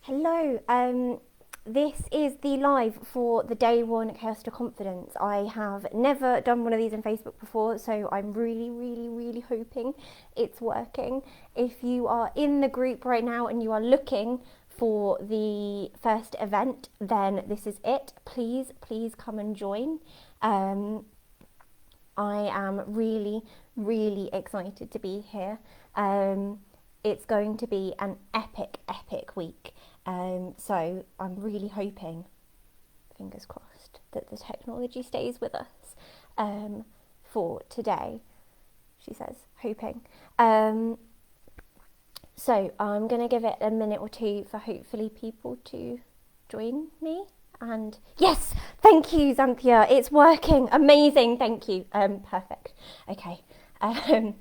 Hello, this is the live for the day one Chaos to Confidence. I have never done one of these on Facebook before, so I'm really hoping it's working. If you are in the group right now and you are looking for the first event, then this is it. Please come and join. I am really excited to be here. It's going to be an epic week. So I'm really hoping, fingers crossed, that the technology stays with us for today. She says, hoping. So I'm going to give it a minute or two for hopefully people to join me. And yes, thank you, Xanthia. It's working. Amazing. Thank you. Perfect. Okay. I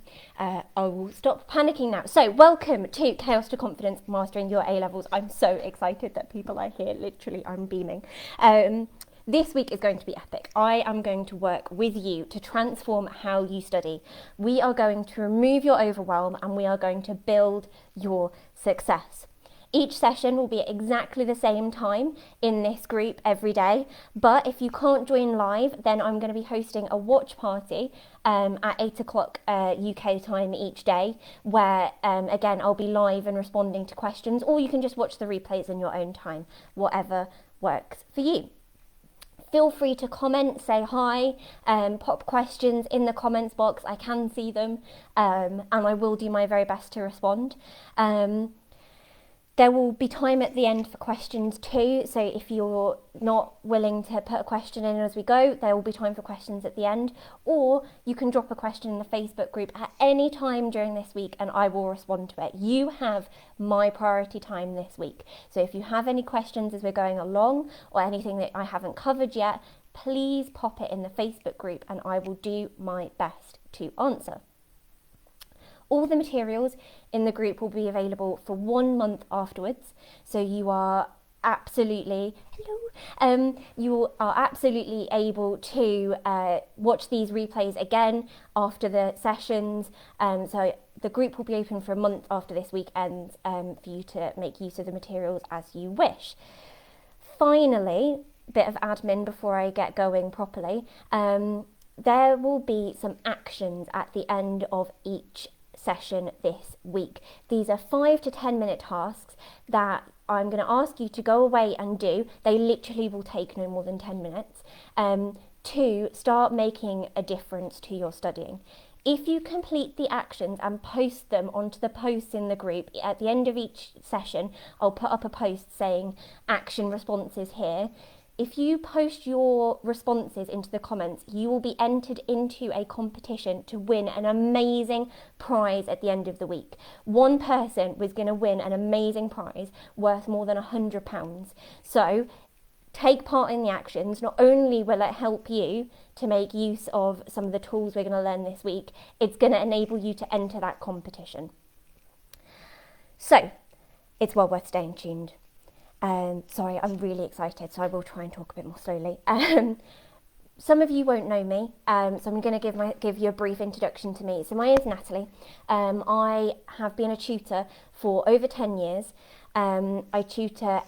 will stop panicking now. So welcome to Chaos to Confidence, Mastering Your A-Levels. I'm so excited that people are here. Literally, I'm beaming. This week is going to be epic. I am going to work with you to transform how you study. We are going to remove your overwhelm and we are going to build your success. Each session will be at exactly the same time in this group every day. But if you can't join live, then I'm going to be hosting a watch party at 8 o'clock UK time each day, where again, I'll be live and responding to questions, or you can just watch the replays in your own time, whatever works for you. Feel free to comment, say hi, pop questions in the comments box. I can see them, and I will do my very best to respond. There will be time at the end for questions too, so if you're not willing to put a question in as we go, there will be time for questions at the end, or you can drop a question in the Facebook group at any time during this week and I will respond to it. You have my priority time this week, so if you have any questions as we're going along or anything that I haven't covered yet, please pop it in the Facebook group and I will do my best to answer. All the materials in the group will be available for 1 month afterwards. So you are absolutely, you are absolutely able to watch these replays again after the sessions. So the group will be open for a month after this weekend for you to make use of the materials as you wish. Finally, bit of admin before I get going properly. There will be some actions at the end of each session this week. These are 5 to 10 minute tasks that I'm going to ask you to go away and do. They literally will take no more than 10 minutes to start making a difference to your studying. If you complete the actions and post them onto the posts in the group, at the end of each session, I'll put up a post saying action responses here. If you post your responses into the comments, you will be entered into a competition to win an amazing prize at the end of the week. One person was going to win an amazing prize worth more than £100. So take part in the actions. Not only will it help you to make use of some of the tools we're going to learn this week, it's going to enable you to enter that competition. So it's well worth staying tuned. Sorry, I'm really excited, so I will try and talk a bit more slowly. Some of you won't know me, so I'm going to give you a brief introduction to me. So my name is Natalie. I have been a tutor for over 10 years. I tutor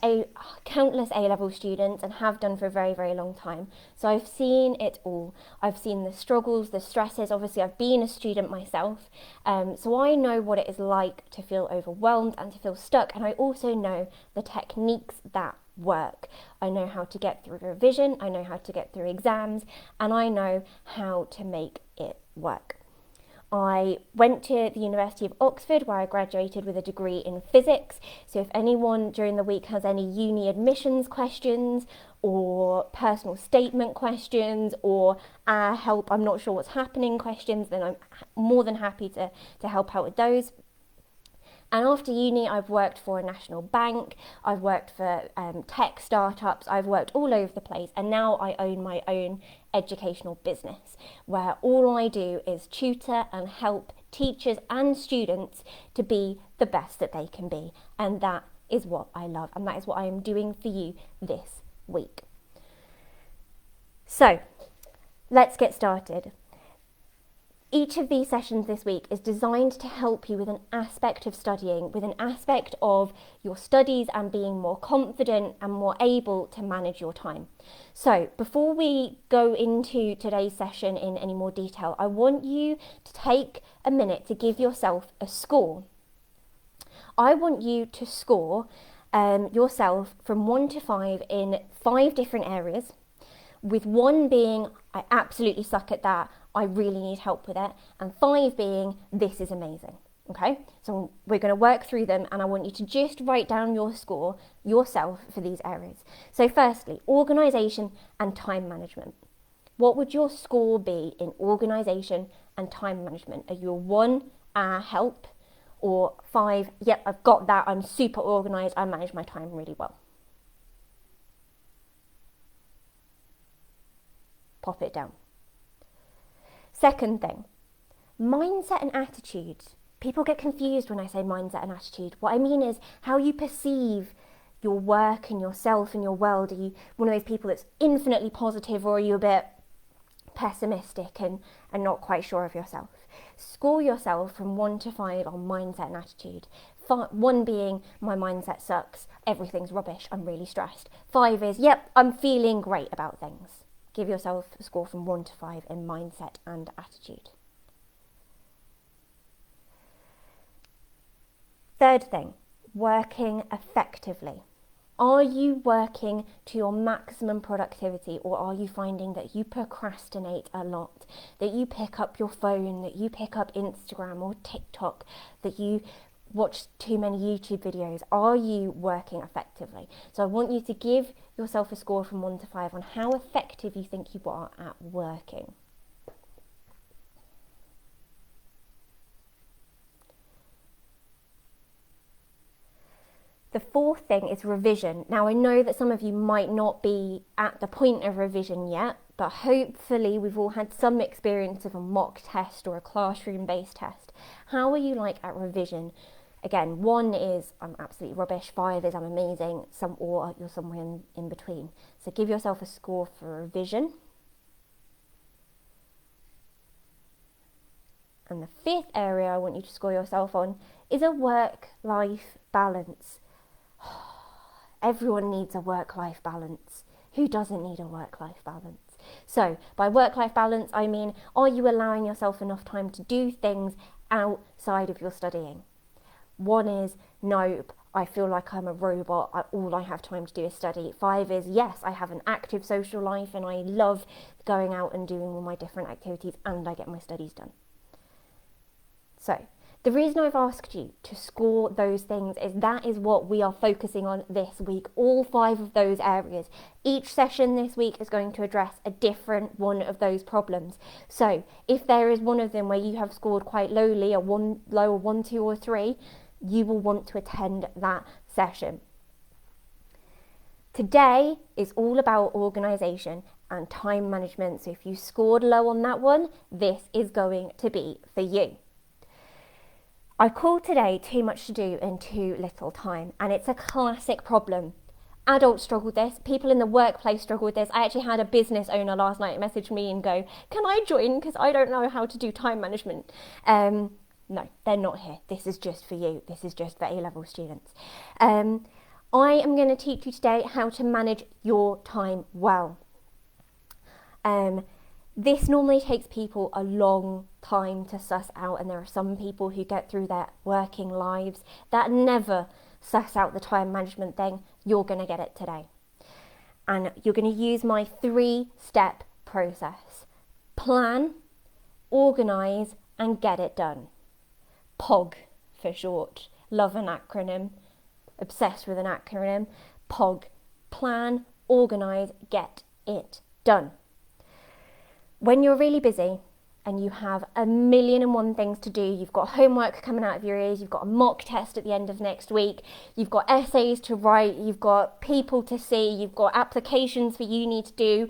countless A-level students and have done for a very long time. So I've seen it all. I've seen the struggles, the stresses. Obviously, I've been a student myself. So I know what it is like to feel overwhelmed and to feel stuck. And I also know the techniques that work. I know how to get through revision. I know how to get through exams. And I know how to make it work. I went to the University of Oxford where I graduated with a degree in physics. So if anyone during the week has any uni admissions questions or personal statement questions or help, I'm not sure what's happening questions, then I'm more than happy to help out with those. And after uni, I've worked for a national bank, I've worked for tech startups, I've worked all over the place, and now I own my own educational business where all I do is tutor and help teachers and students to be the best that they can be. And that is what I love, and that is what I am doing for you this week. So let's get started. Each of these sessions this week is designed to help you with an aspect of studying, with an aspect of your studies and being more confident and more able to manage your time. So before we go into today's session in any more detail, I want you to take a minute to give yourself a score. I want you to score yourself from 1 to 5 in 5 different areas, with 1 being, I absolutely suck at that, I really need help with it, and 5 being, this is amazing. Okay, so we're going to work through them, and I want you to just write down your score yourself for these areas. So firstly, organisation and time management. What would your score be in organisation and time management? Are you a 1, help, or 5, yep, I've got that, I'm super organised, I manage my time really well? Pop it down. Second thing, mindset and attitude. People get confused when I say mindset and attitude. What I mean is how you perceive your work and yourself and your world. Are you one of those people that's infinitely positive, or are you a bit pessimistic and not quite sure of yourself? Score yourself from 1 to 5 on mindset and attitude. 1 being, my mindset sucks, everything's rubbish, I'm really stressed. 5 is, yep, I'm feeling great about things. Give yourself a score from 1 to 5 in mindset and attitude. Third thing, working effectively. Are you working to your maximum productivity, or are you finding that you procrastinate a lot, that you pick up your phone, that you pick up Instagram or TikTok, that you watch too many YouTube videos? Are you working effectively? So I want you to give yourself a score from 1 to 5 on how effective you think you are at working. The fourth thing is revision. Now, I know that some of you might not be at the point of revision yet, but hopefully we've all had some experience of a mock test or a classroom-based test. How are you like at revision? Again, 1 is I'm absolutely rubbish, 5 is I'm amazing, or you're somewhere in between. So give yourself a score for revision. And the 5th area I want you to score yourself on is a work-life balance. Everyone needs a work-life balance. Who doesn't need a work-life balance? So by work-life balance, I mean, are you allowing yourself enough time to do things outside of your studying? 1 is, nope, I feel like I'm a robot, all I have time to do is study. 5 is, yes, I have an active social life and I love going out and doing all my different activities and I get my studies done. So the reason I've asked you to score those things is that is what we are focusing on this week, all 5 of those areas. Each session this week is going to address a different one of those problems. So if there is one of them where you have scored quite lowly, a 1, low, 1, 2 or 3, you will want to attend that session. Today is all about organisation and time management. So if you scored low on that one, this is going to be for you. I call today too much to do in too little time, and it's a classic problem. Adults struggle with this, people in the workplace struggle with this. I actually had a business owner last night message me and go, can I join, because I don't know how to do time management. No, they're not here. This is just for you. This is just for A-level students. I am going to teach you today how to manage your time well. This normally takes people a long time to suss out, and there are some people who get through their working lives that never suss out the time management thing. You're going to get it today. And you're going to use my 3-step process. Plan, organise and get it done. POG for short. Love an acronym. Obsessed with an acronym. POG. Plan, organise, get it done. When you're really busy and you have 1,000,001 things to do, you've got homework coming out of your ears, you've got a mock test at the end of next week, you've got essays to write, you've got people to see, you've got applications for uni to do,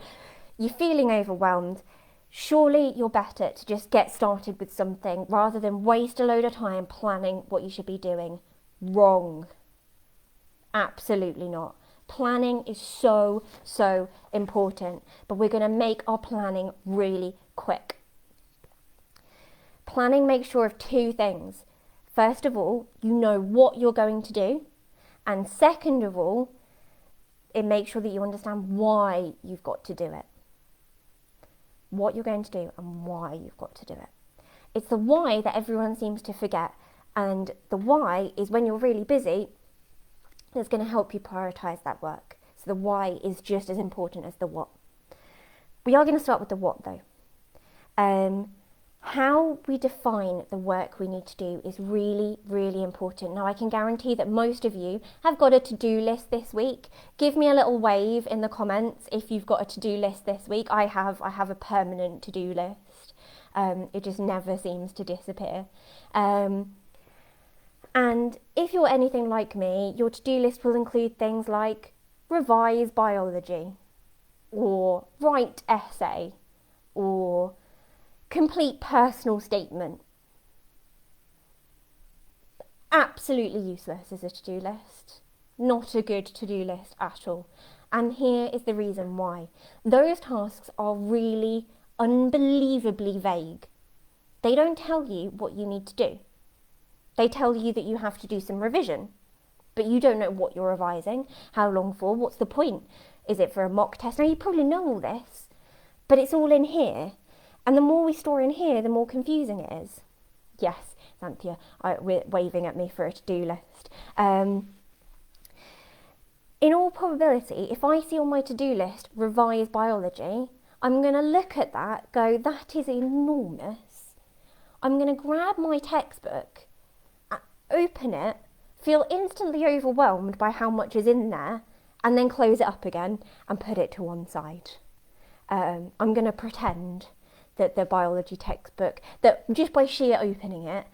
you're feeling overwhelmed, surely you're better to just get started with something rather than waste a load of time planning what you should be doing. Wrong. Absolutely not. Planning is so important, but we're going to make our planning really quick. Planning makes sure of two things. First of all, you know what you're going to do. And second of all, it makes sure that you understand why you've got to do it. What you're going to do and why you've got to do it. It's the why that everyone seems to forget. And the why is when you're really busy, that's going to help you prioritise that work. So the why is just as important as the what. We are going to start with the what though. How we define the work we need to do is really, really important. Now, I can guarantee that most of you have got a to-do list this week. Give me a little wave in the comments if you've got a to-do list this week. I have a permanent to-do list. It just never seems to disappear. And if you're anything like me, your to-do list will include things like revise biology, or write essay, or complete personal statement. Absolutely useless as a to-do list. Not a good to-do list at all. And here is the reason why. Those tasks are really unbelievably vague. They don't tell you what you need to do. They tell you that you have to do some revision, but you don't know what you're revising, how long for, what's the point? Is it for a mock test? Now, you probably know all this, but it's all in here. And the more we store in here, the more confusing it is. Yes, Anthea, waving at me for a to-do list. In all probability, if I see on my to-do list, revise biology, I'm going to look at that, go, that is enormous. I'm going to grab my textbook, open it, feel instantly overwhelmed by how much is in there, and then close it up again and put it to one side. I'm going to pretend that the biology textbook, that just by sheer opening it,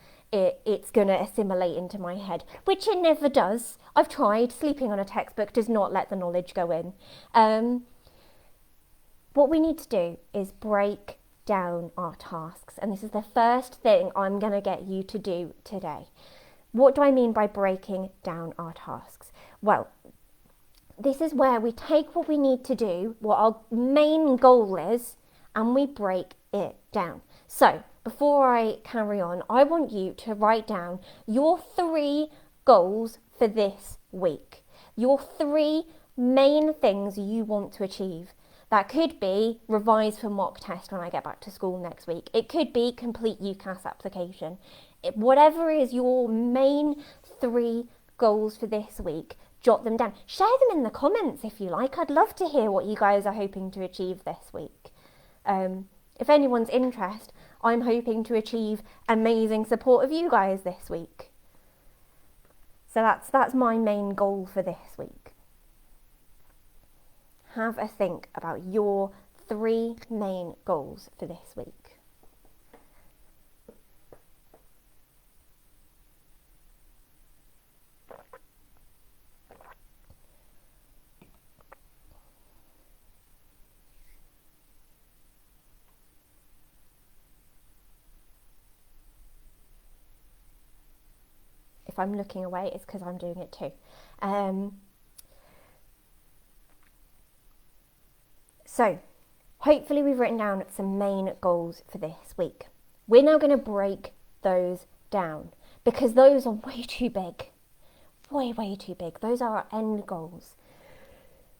it's going to assimilate into my head, which it never does. I've tried. Sleeping on a textbook does not let the knowledge go in. What we need to do is break down our tasks, and this is the first thing I'm going to get you to do today. What do I mean by breaking down our tasks? Well, this is where we take what we need to do, what our main goal is, and we break it down. So, before I carry on, I want you to write down your 3 goals for this week. Your 3 main things you want to achieve. That could be revise for mock test when I get back to school next week. It could be complete UCAS application. Whatever is your main 3 goals for this week, jot them down. Share them in the comments if you like. I'd love to hear what you guys are hoping to achieve this week. If anyone's interested, I'm hoping to achieve amazing support of you guys this week. So that's my main goal for this week. Have a think about your 3 main goals for this week. If I'm looking away, it's because I'm doing it too. So, hopefully we've written down some main goals for this week. We're now going to break those down because those are way too big. Way too big. Those are our end goals.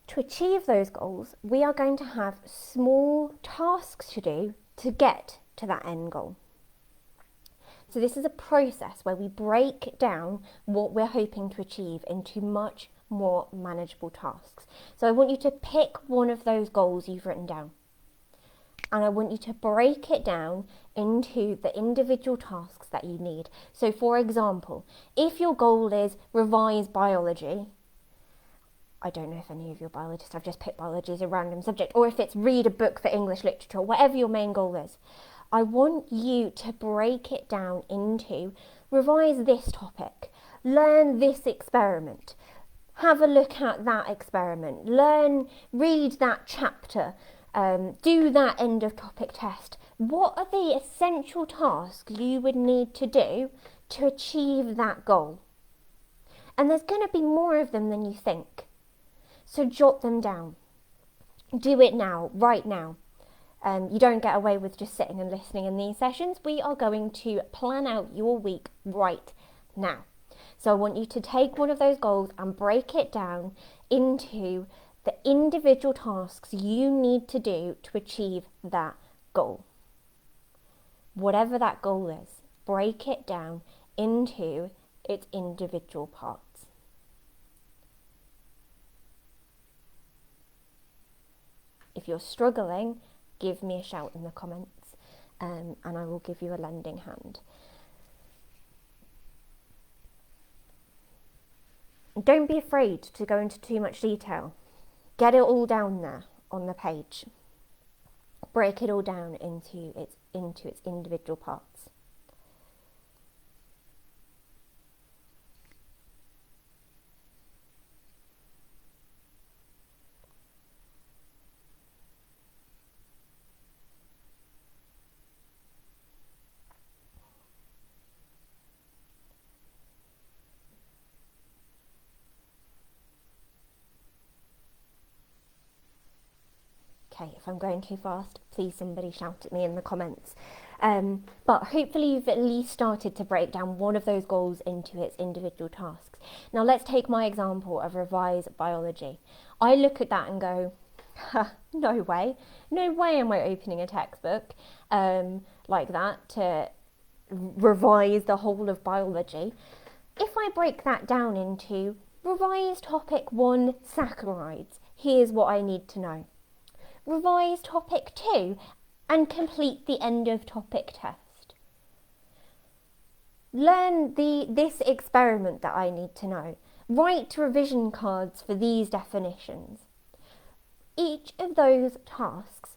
To achieve those goals, we are going to have small tasks to do to get to that end goal. So this is a process where we break down what we're hoping to achieve into much more manageable tasks. So I want you to pick one of those goals you've written down, and I want you to break it down into the individual tasks that you need. So for example, if your goal is revise biology, I don't know if any of your biologists, I've just picked biology as a random subject, or if it's read a book for English literature, whatever your main goal is, I want you to break it down into revise this topic, learn this experiment, have a look at that experiment, read that chapter, do that end of topic test. What are the essential tasks you would need to do to achieve that goal? And there's going to be more of them than you think. So jot them down. Do it now, right now. You don't get away with just sitting and listening in these sessions. We are going to plan out your week right now. So I want you to take one of those goals and break it down into the individual tasks you need to do to achieve that goal. Whatever that goal is, break it down into its individual parts. If you're struggling, give me a shout in the comments, and I will give you a lending hand. Don't be afraid to go into too much detail. Get it all down there on the page. Break it all down into its individual parts. Okay, if I'm going too fast, please somebody shout at me in the comments. But hopefully you've at least started to break down one of those goals into its individual tasks. Now let's take my example of revise biology. I look at that and go, no way am I opening a textbook like that to revise the whole of biology. If I break that down into revise topic 1, saccharides, here's what I need to know. Revise topic 2 and complete the end of topic test. Learn this experiment that I need to know. Write revision cards for these definitions. Each of those tasks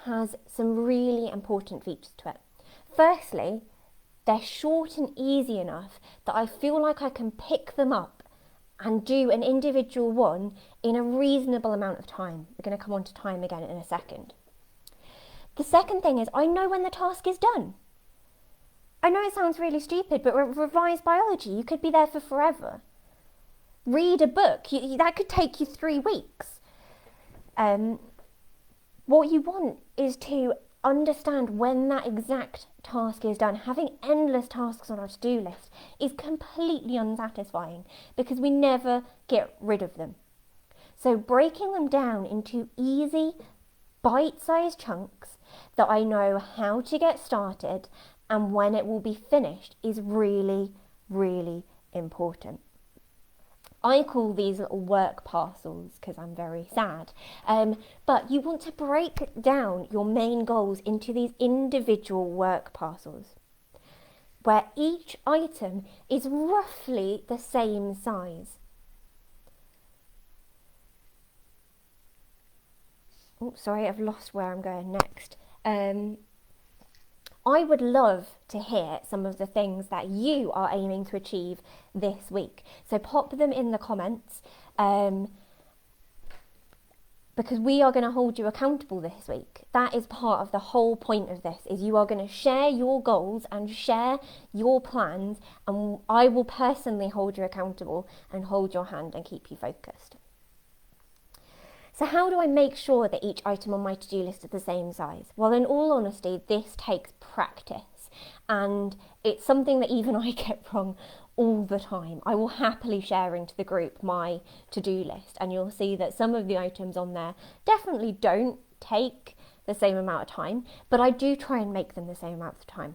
has some really important features to it. Firstly, they're short and easy enough that I feel like I can pick them up and do an individual one in a reasonable amount of time. We're going to come on to time again in a second. The second thing is I know when the task is done. I know it sounds really stupid, but revise biology, you could be there for forever. Read a book, that could take you 3 weeks. What you want is to understand when that exact task is done. Having endless tasks on our to-do list is completely unsatisfying because we never get rid of them. So breaking them down into easy, bite-sized chunks that I know how to get started and when it will be finished is really, really important. I call these little work parcels because I'm very sad. But you want to break down your main goals into these individual work parcels where each item is roughly the same size. Oh, sorry, I've lost where I'm going next. I would love to hear some of the things that you are aiming to achieve this week. So pop them in the comments because we are going to hold you accountable this week. That is part of the whole point of this, is you are going to share your goals and share your plans, and I will personally hold you accountable and hold your hand and keep you focused. So how do I make sure that each item on my to-do list is the same size? Well, in all honesty, this takes practice, and it's something that even I get wrong all the time. I will happily share into the group my to-do list, and you'll see that some of the items on there definitely don't take the same amount of time, but I do try and make them the same amount of time.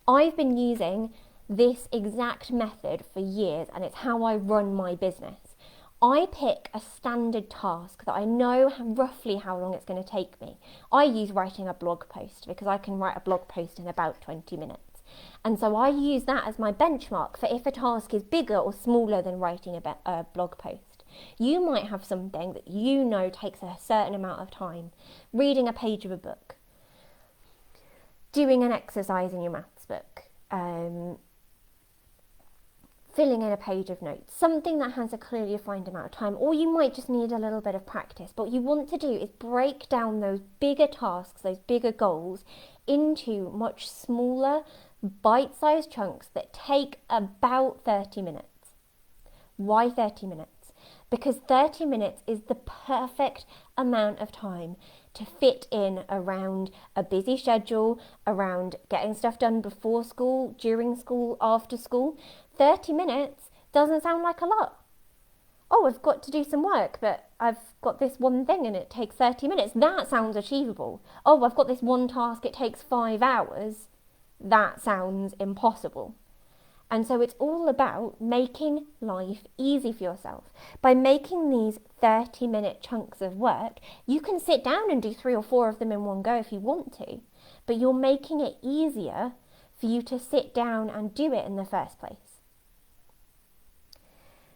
I've been using this exact method for years, and it's how I run my business. I pick a standard task that I know roughly how long it's going to take me. I use writing a blog post because I can write a blog post in about 20 minutes. And so I use that as my benchmark for if a task is bigger or smaller than writing a blog post. You might have something that you know takes a certain amount of time. Reading a page of a book. Doing an exercise in your maths book. Filling in a page of notes, something that has a clearly defined amount of time, or you might just need a little bit of practice. But what you want to do is break down those bigger tasks, those bigger goals, into much smaller, bite-sized chunks that take about 30 minutes. Why 30 minutes? because 30 minutes is the perfect amount of time to fit in around a busy schedule, around getting stuff done before school, during school, after school. 30 minutes doesn't sound like a lot. Oh, I've got to do some work, but I've got this one thing and it takes 30 minutes. That sounds achievable. Oh, I've got this one task, it takes 5 hours. That sounds impossible. And so it's all about making life easy for yourself. By making these 30-minute chunks of work, you can sit down and do 3 or 4 of them in one go if you want to, but you're making it easier for you to sit down and do it in the first place.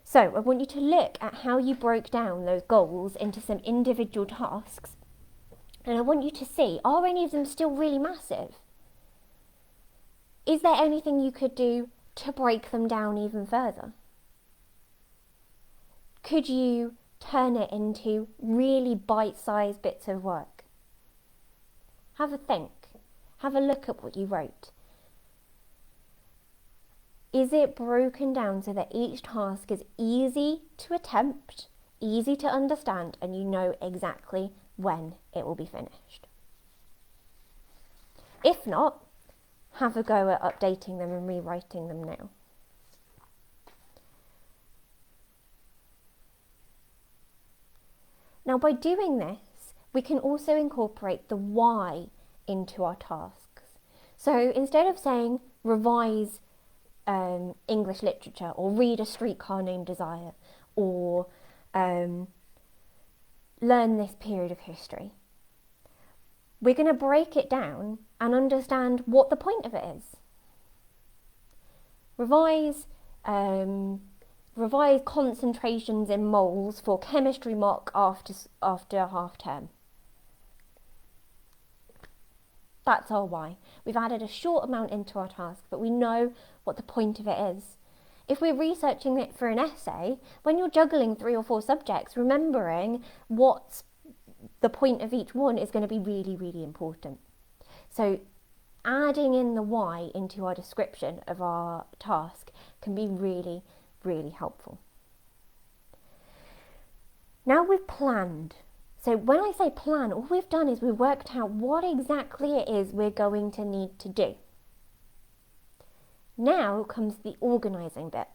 So I want you to look at how you broke down those goals into some individual tasks, and I want you to see, are any of them still really massive? Is there anything you could do to break them down even further? Could you turn it into really bite-sized bits of work? Have a think. Have a look at what you wrote. Is it broken down so that each task is easy to attempt, easy to understand, and you know exactly when it will be finished? If not, have a go at updating them and rewriting them now. Now, by doing this, we can also incorporate the why into our tasks. So instead of saying revise English literature, or read A Streetcar Named Desire, or learn this period of history, we're going to break it down and understand what the point of it is. Revise concentrations in moles for chemistry mock after half term. That's our why. We've added a short amount into our task, but we know what the point of it is. If we're researching it for an essay, when you're juggling 3 or 4 subjects, remembering what's the point of each one is going to be really, really important. So adding in the why into our description of our task can be really, really helpful. Now we've planned. So when I say plan, all we've done is we've worked out what exactly it is we're going to need to do. Now comes the organising bit.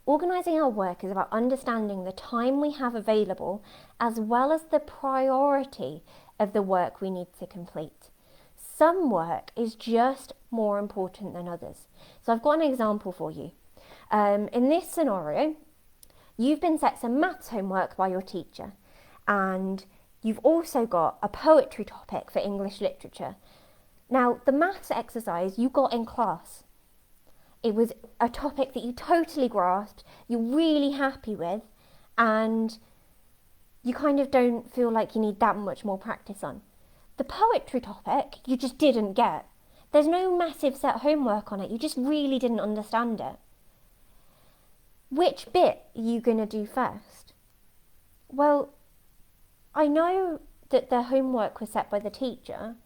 Organising our work is about understanding the time we have available as well as the priority of the work we need to complete. Some work is just more important than others. So I've got an example for you. In this scenario, you've been set some maths homework by your teacher, and you've also got a poetry topic for English literature. Now, the maths exercise you got in class. It was a topic that you totally grasped, you're really happy with, and you kind of don't feel like you need that much more practice on. The poetry topic you just didn't get. There's no massive set homework on it, you just really didn't understand it. Which bit are you going to do first? Well, I know that the homework was set by the teacher,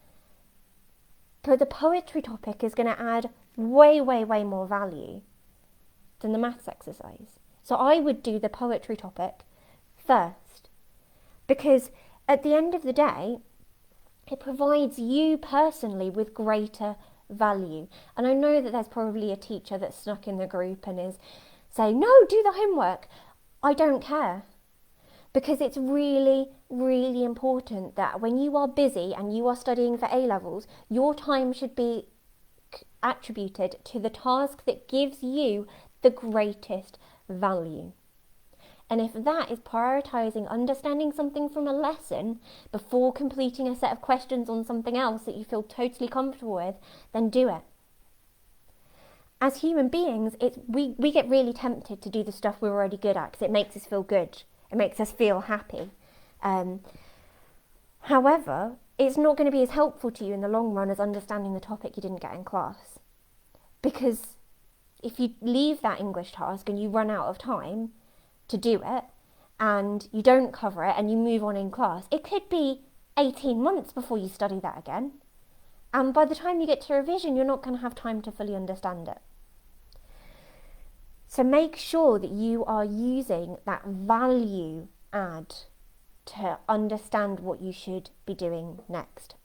but the poetry topic is going to add way, way, way more value than the maths exercise. So I would do the poetry topic first, because at the end of the day, it provides you personally with greater value. And I know that there's probably a teacher that's snuck in the group and is saying, no, do the homework. I don't care. Because it's really, really important that when you are busy and you are studying for A-levels, your time should be attributed to the task that gives you the greatest value. And if that is prioritising understanding something from a lesson before completing a set of questions on something else that you feel totally comfortable with, then do it. As human beings, we get really tempted to do the stuff we're already good at because it makes us feel good. It makes us feel happy. However, it's not going to be as helpful to you in the long run as understanding the topic you didn't get in class. Because if you leave that English task and you run out of time to do it, and you don't cover it and you move on in class, it could be 18 months before you study that again. And by the time you get to revision, you're not going to have time to fully understand it. So make sure that you are using that value add to understand what you should be doing next.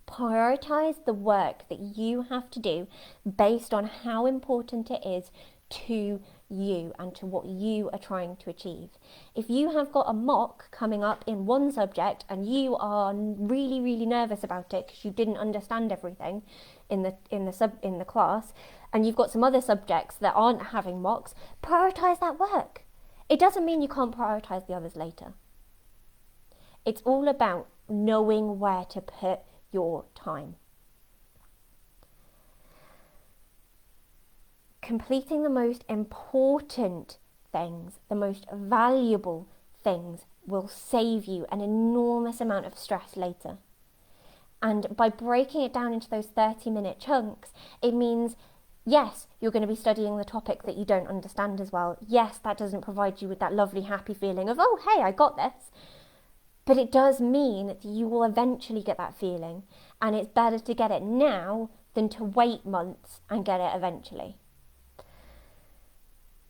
Prioritize the work that you have to do based on how important it is to you and to what you are trying to achieve. If you have got a mock coming up in one subject and you are really, really nervous about it because you didn't understand everything in the class, and you've got some other subjects that aren't having mocks, prioritize that work. It doesn't mean you can't prioritize the others later. It's all about knowing where to put your time. Completing the most important things, the most valuable things, will save you an enormous amount of stress later. And by breaking it down into those 30-minute chunks, it means, yes, you're going to be studying the topic that you don't understand as well. Yes, that doesn't provide you with that lovely, happy feeling of, oh, hey, I got this. But it does mean that you will eventually get that feeling. And it's better to get it now than to wait months and get it eventually.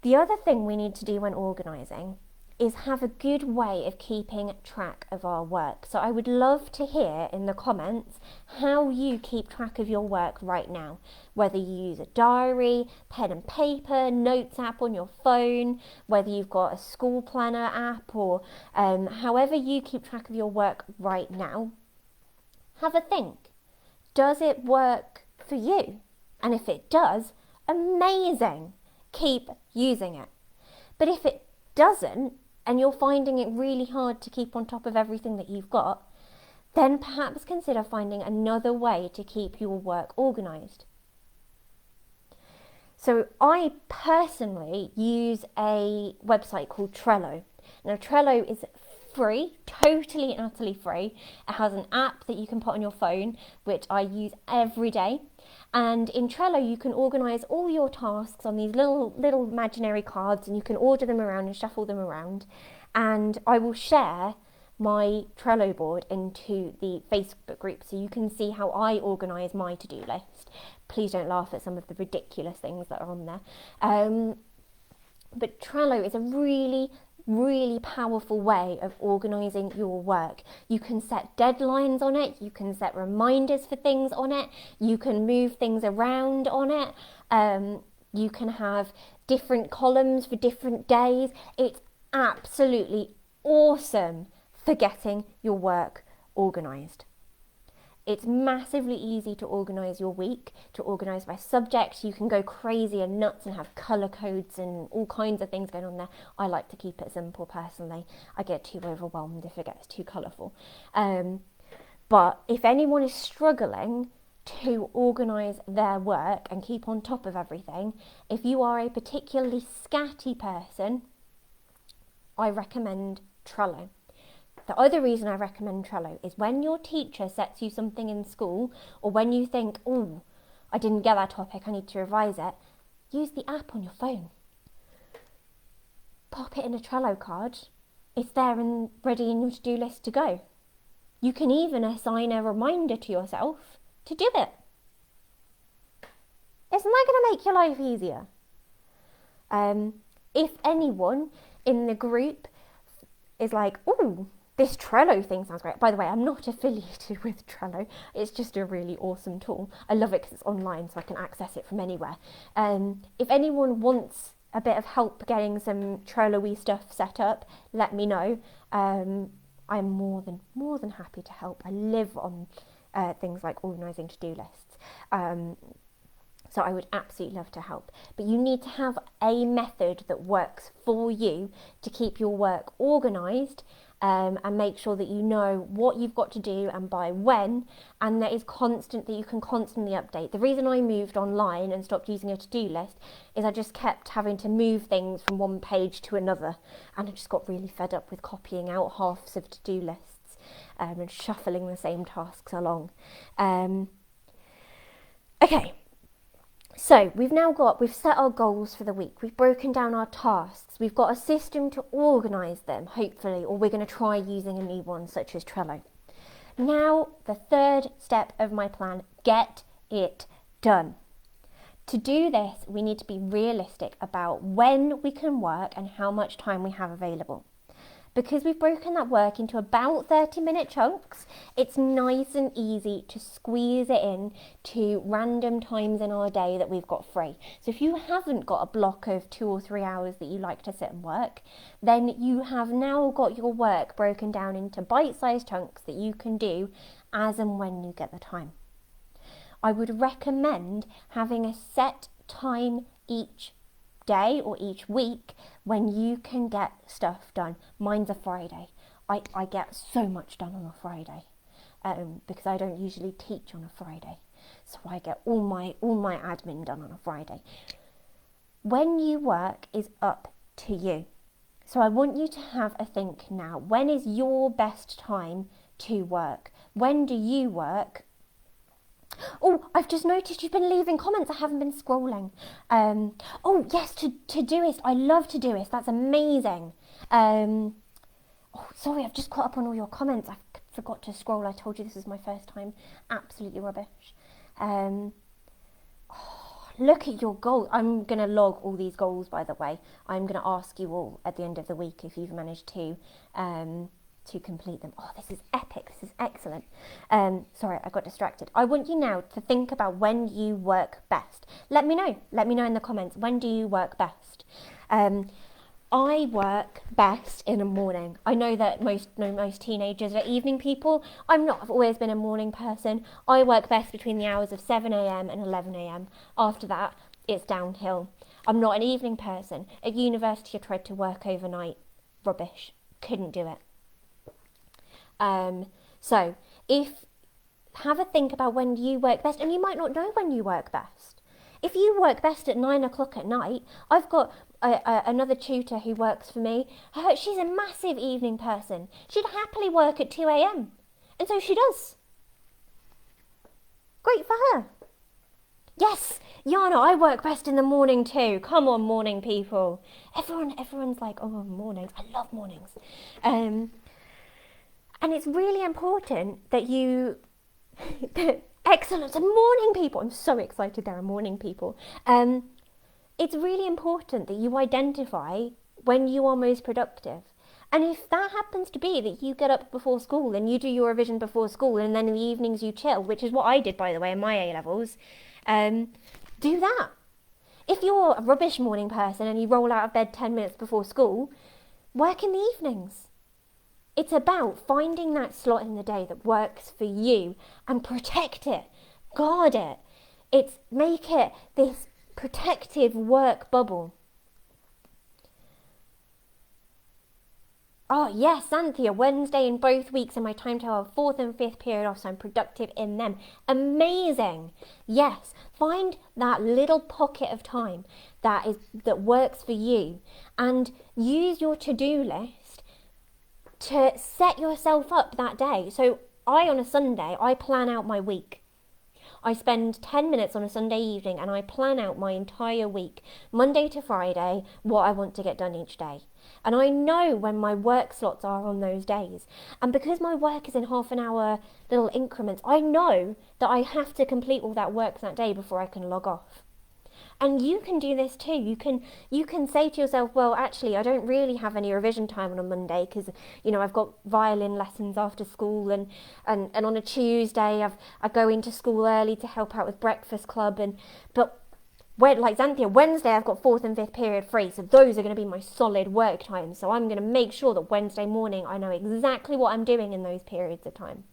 The other thing we need to do when organising is have a good way of keeping track of our work. So I would love to hear in the comments how you keep track of your work right now, whether you use a diary, pen and paper, notes app on your phone, whether you've got a school planner app, or however you keep track of your work right now. Have a think. Does it work for you? And if it does, amazing. Keep using it. But if it doesn't, and you're finding it really hard to keep on top of everything that you've got, then perhaps consider finding another way to keep your work organised. So I personally use a website called Trello. Now Trello is free, totally and utterly free. It has an app that you can put on your phone, which I use every day. And in Trello, you can organise all your tasks on these little imaginary cards, and you can order them around and shuffle them around. And I will share my Trello board into the Facebook group so you can see how I organise my to-do list. Please don't laugh at some of the ridiculous things that are on there. But Trello is a really powerful way of organising your work. You can set deadlines on it, you can set reminders for things on it, you can move things around on it, you can have different columns for different days. It's absolutely awesome for getting your work organised. It's massively easy to organise your week, to organise by subject. You can go crazy and nuts and have colour codes and all kinds of things going on there. I like to keep it simple personally. I get too overwhelmed if it gets too colourful. But if anyone is struggling to organise their work and keep on top of everything, if you are a particularly scatty person, I recommend Trello. The other reason I recommend Trello is when your teacher sets you something in school, or when you think, oh, I didn't get that topic, I need to revise it, use the app on your phone. Pop it in a Trello card. It's there and ready in your to-do list to go. You can even assign a reminder to yourself to do it. Isn't that going to make your life easier? If anyone in the group is like, oh, this Trello thing sounds great. By the way, I'm not affiliated with Trello. It's just a really awesome tool. I love it because it's online, so I can access it from anywhere. If anyone wants a bit of help getting some Trello-y stuff set up, let me know. I'm more than happy to help. I live on things like organising to-do lists. So I would absolutely love to help. But you need to have a method that works for you to keep your work organised, and make sure that you know what you've got to do and by when, and that you can constantly update. The reason I moved online and stopped using a to-do list is I just kept having to move things from one page to another, and I just got really fed up with copying out halves of to-do lists and shuffling the same tasks along. Okay. So we've set our goals for the week. We've broken down our tasks. We've got a system to organise them, hopefully, or we're going to try using a new one such as Trello. Now, the third step of my plan, get it done. To do this, we need to be realistic about when we can work and how much time we have available. Because we've broken that work into about 30-minute chunks, it's nice and easy to squeeze it in to random times in our day that we've got free. So if you haven't got a block of 2 or 3 hours that you like to sit and work, then you have now got your work broken down into bite-sized chunks that you can do as and when you get the time. I would recommend having a set time each day or each week when you can get stuff done. Mine's a Friday. I get so much done on a Friday because I don't usually teach on a Friday, so I get all my admin done on a Friday. When you work is up to you, so I want you to have a think now. When is your best time to work? When do you work? Oh, I've just noticed you've been leaving comments. I haven't been scrolling. Oh, yes, Todoist. I love Todoist. That's amazing. Oh, sorry, I've just caught up on all your comments. I forgot to scroll. I told you this is my first time. Absolutely rubbish. Oh, look at your goals. I'm going to log all these goals, by the way. I'm going to ask you all at the end of the week if you've managed to complete them. Oh, this is epic. This is excellent. Sorry, I got distracted. I want you now to think about when you work best. Let me know. Let me know in the comments. When do you work best? I work best in the morning. I know that most teenagers are evening people. I'm not. I've always been a morning person. I work best between the hours of 7 a.m. and 11 a.m. After that, it's downhill. I'm not an evening person. At university, I tried to work overnight. Rubbish. Couldn't do it. So have a think about when you work best, and you might not know when you work best. If you work best at 9 o'clock at night, I've got another tutor who works for me. She's a massive evening person. She'd happily work at 2 a.m. and so she does. Great for her. Yes, Yana, I work best in the morning too. Come on, morning people. Everyone's like, oh, mornings. I love mornings. And it's really important that you... Excellent. And morning people. I'm so excited there are morning people. It's really important that you identify when you are most productive. And if that happens to be that you get up before school and you do your revision before school and then in the evenings you chill, which is what I did, by the way, in my A-levels, do that. If you're a rubbish morning person and you roll out of bed 10 minutes before school, work in the evenings. It's about finding that slot in the day that works for you and protect it, guard it. Make it this protective work bubble. Oh yes, Anthea, Wednesday in both weeks in my timetable, 4th and 5th period off, so I'm productive in them. Amazing. Yes, find that little pocket of time that works for you and use your to-do list to set yourself up that day. So on a Sunday, I plan out my week. I spend 10 minutes on a Sunday evening and I plan out my entire week, Monday to Friday, what I want to get done each day. And I know when my work slots are on those days. And because my work is in half an hour little increments, I know that I have to complete all that work that day before I can log off. And you can do this too. You can say to yourself, well, actually, I don't really have any revision time on a Monday because, I've got violin lessons after school and on a Tuesday I go into school early to help out with breakfast club. But like Xanthia, Wednesday I've got 4th and 5th period free. So those are going to be my solid work times. So I'm going to make sure that Wednesday morning I know exactly what I'm doing in those periods of time.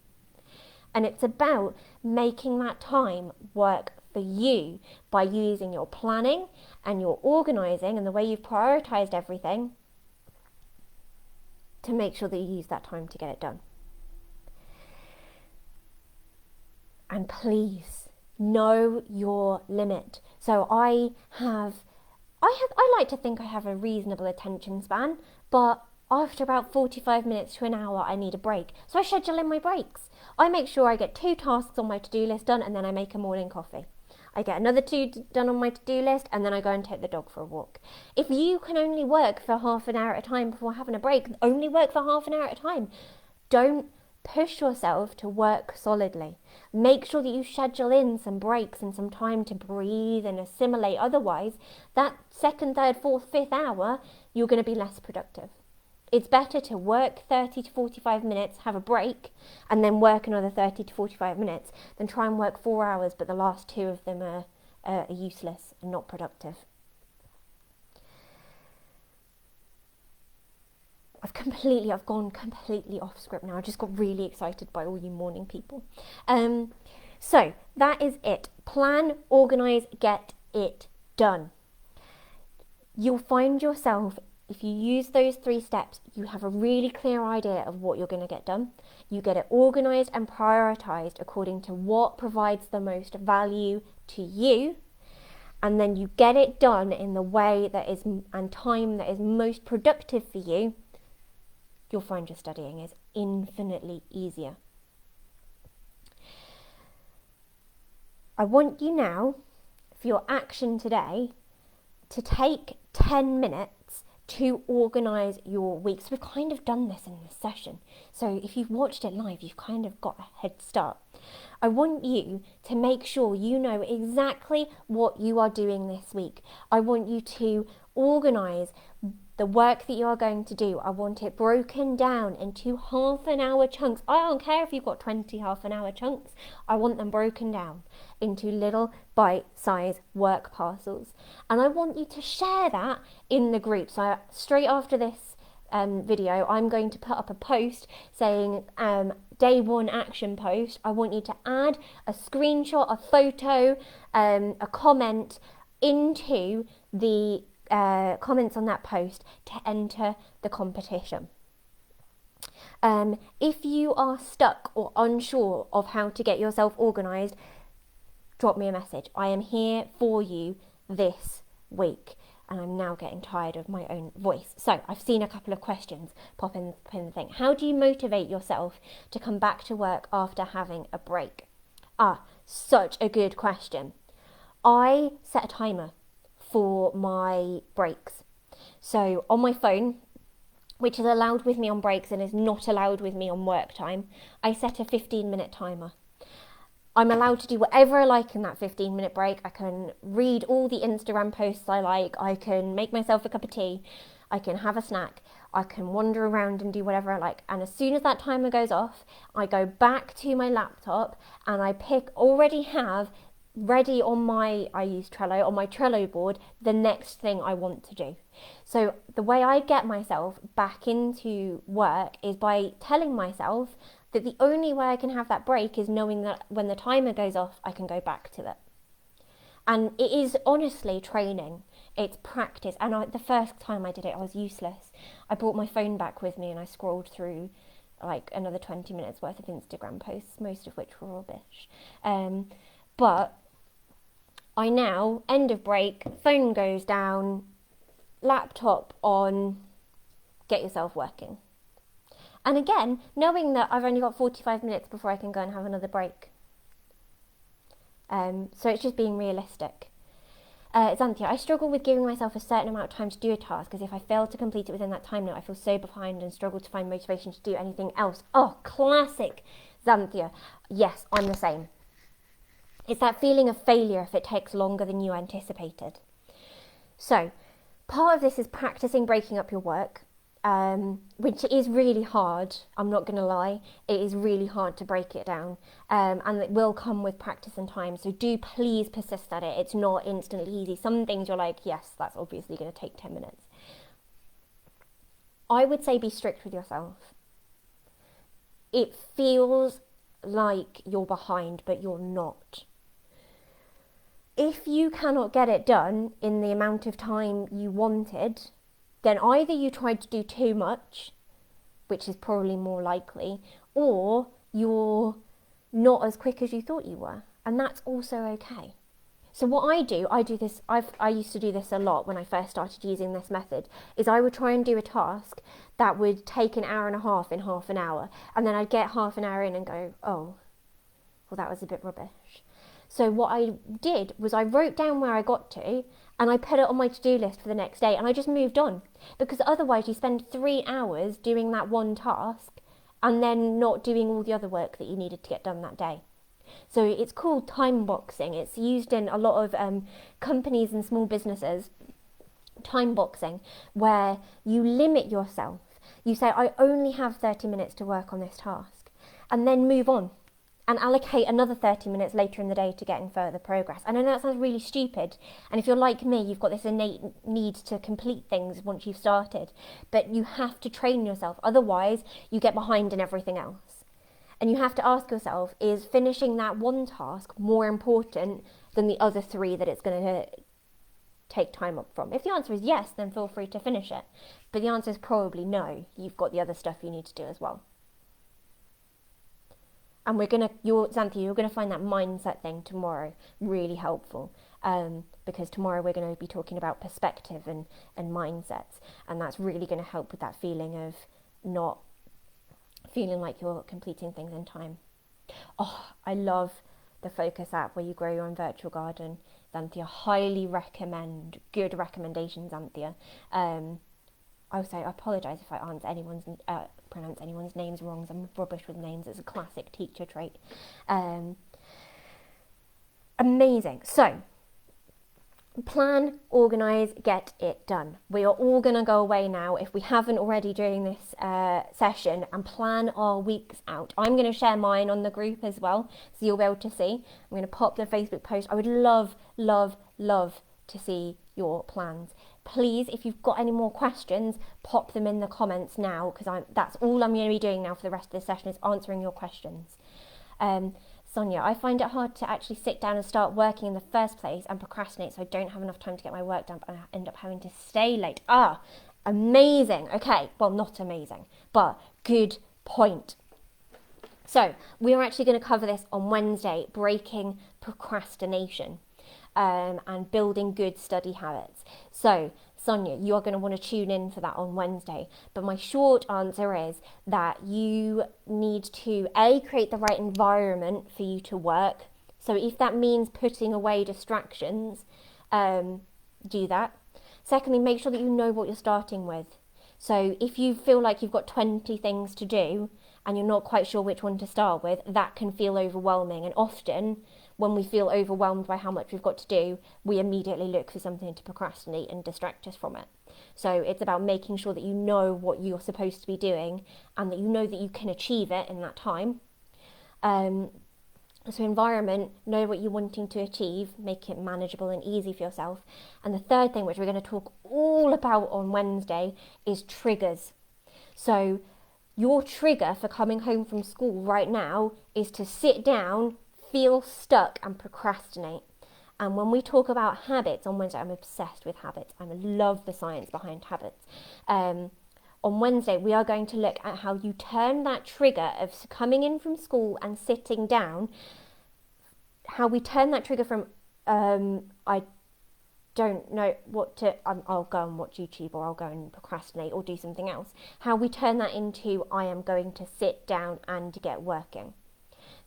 And it's about making that time work for you by using your planning and your organising and the way you've prioritised everything to make sure that you use that time to get it done. And please know your limit. So I like to think I have a reasonable attention span, but after about 45 minutes to an hour, I need a break. So I schedule in my breaks. I make sure I get 2 tasks on my to-do list done, and then I make a morning coffee. I get another 2 done on my to-do list, and then I go and take the dog for a walk. If you can only work for half an hour at a time before having a break, only work for half an hour at a time. Don't Push yourself to work solidly. Make sure that you schedule in some breaks and some time to breathe and assimilate. Otherwise, that second, third, fourth, fifth hour, you're going to be less productive. It's better to work 30 to 45 minutes, have a break, and then work another 30 to 45 minutes than try and work 4 hours, but the last 2 of them are useless and not productive. I've gone completely off script now. I just got really excited by all you morning people. So that is it. Plan, organise, get it done. You'll find yourself, if you use those 3 steps, you have a really clear idea of what you're going to get done. You get it organised and prioritised according to what provides the most value to you. And then you get it done in the way that is and time that is most productive for you. You'll find your studying is infinitely easier. I want you now, for your action today, to take 10 minutes to organise your week. So we've kind of done this in this session. So if you've watched it live, you've kind of got a head start. I want you to make sure you know exactly what you are doing this week. I want you to organise the work that you are going to do. I want it broken down into half-an-hour chunks. I don't care if you've got 20 half-an-hour chunks. I want them broken down into little bite-sized work parcels. And I want you to share that in the group. So straight after this video, I'm going to put up a post saying day 1 action post. I want you to add a screenshot, a photo, a comment into the comments on that post to enter the competition. If you are stuck or unsure of how to get yourself organised, drop me a message. I am here for you this week, and I'm now getting tired of my own voice. So I've seen a couple of questions pop in the thing. How do you motivate yourself to come back to work after having a break? Such a good question. I set a timer for my breaks. So on my phone, which is allowed with me on breaks and is not allowed with me on work time, I set a 15-minute timer. I'm allowed to do whatever I like in that 15-minute break. I can read all the Instagram posts I like. I can make myself a cup of tea. I can have a snack. I can wander around and do whatever I like. And as soon as that timer goes off, I go back to my laptop and I already have ready on my Trello board, the next thing I want to do. So the way I get myself back into work is by telling myself that the only way I can have that break is knowing that when the timer goes off, I can go back to it. And it is honestly training. It's practice. And the first time I did it, I was useless. I brought my phone back with me and I scrolled through like another 20 minutes worth of Instagram posts, most of which were rubbish. But I now, end of break, phone goes down, laptop on, get yourself working. And again, knowing that I've only got 45 minutes before I can go and have another break. So it's just being realistic. Xanthia, I struggle with giving myself a certain amount of time to do a task, because if I fail to complete it within that time limit, I feel so behind and struggle to find motivation to do anything else. Oh, classic, Xanthia. Yes, I'm the same. It's that feeling of failure if it takes longer than you anticipated. So, part of this is practicing breaking up your work, which is really hard. I'm not going to lie. It is really hard to break it down, and it will come with practice and time. So do please persist at it. It's not instantly easy. Some things you're like, yes, that's obviously going to take 10 minutes. I would say be strict with yourself. It feels like you're behind, but you're not. If you cannot get it done in the amount of time you wanted, then either you tried to do too much, which is probably more likely, or you're not as quick as you thought you were, and that's also okay. So what I do this, I used to do this a lot when I first started using this method, is I would try and do a task that would take an hour and a half in half an hour, and then I'd get half an hour in and go, oh, well that was a bit rubbish. So what I did was I wrote down where I got to and I put it on my to-do list for the next day, and I just moved on, because otherwise you spend 3 hours doing that one task and then not doing all the other work that you needed to get done that day. So it's called time boxing. It's used in a lot of companies and small businesses, time boxing, where you limit yourself. You say, I only have 30 minutes to work on this task, and then move on and allocate another 30 minutes later in the day to getting further progress. And I know that sounds really stupid, and if you're like me, you've got this innate need to complete things once you've started, but you have to train yourself, otherwise you get behind in everything else. And you have to ask yourself, is finishing that one task more important than the other three that it's going to take time up from? If the answer is yes, then feel free to finish it. But the answer is probably no. You've got the other stuff you need to do as well. And Xanthi, you're going to find that mindset thing tomorrow really helpful, because tomorrow we're going to be talking about perspective and mindsets, and that's really going to help with that feeling of not feeling like you're completing things in time. Oh, I love the Focus app where you grow your own virtual garden. Xanthia, highly recommend. Good recommendations, Xanthia. I would say I apologise if I pronounce anyone's names wrong. I'm rubbish with names. It's a classic teacher trait. Amazing. So, plan, organise, get it done. We are all going to go away now, if we haven't already during this session, and plan our weeks out. I'm going to share mine on the group as well, so you'll be able to see. I'm going to pop the Facebook post. I would love, love, love to see your plans. Please, if you've got any more questions, pop them in the comments now, because that's all I'm going to be doing now for the rest of this session, is answering your questions. Sonia, I find it hard to actually sit down and start working in the first place and procrastinate, so I don't have enough time to get my work done, but I end up having to stay late. Amazing. Okay, well, not amazing, but good point. So we are actually going to cover this on Wednesday, breaking procrastination. And building good study habits. So, Sonia, you're going to want to tune in for that on Wednesday. But my short answer is that you need to, create the right environment for you to work. So if that means putting away distractions, do that. Secondly, make sure that you know what you're starting with. So if you feel like you've got 20 things to do and you're not quite sure which one to start with, that can feel overwhelming. And often, when we feel overwhelmed by how much we've got to do, we immediately look for something to procrastinate and distract us from it. So it's about making sure that you know what you're supposed to be doing and that you know that you can achieve it in that time. So environment, know what you're wanting to achieve, make it manageable and easy for yourself. And the third thing, which we're going to talk all about on Wednesday, is triggers. So your trigger for coming home from school right now is to sit down, feel stuck and procrastinate. And when we talk about habits on Wednesday, I'm obsessed with habits. I love the science behind habits. On Wednesday, we are going to look at how you turn that trigger of coming in from school and sitting down, how we turn that trigger from, I don't know what to, I'll go and watch YouTube, or I'll go and procrastinate or do something else. How we turn that into, I am going to sit down and get working.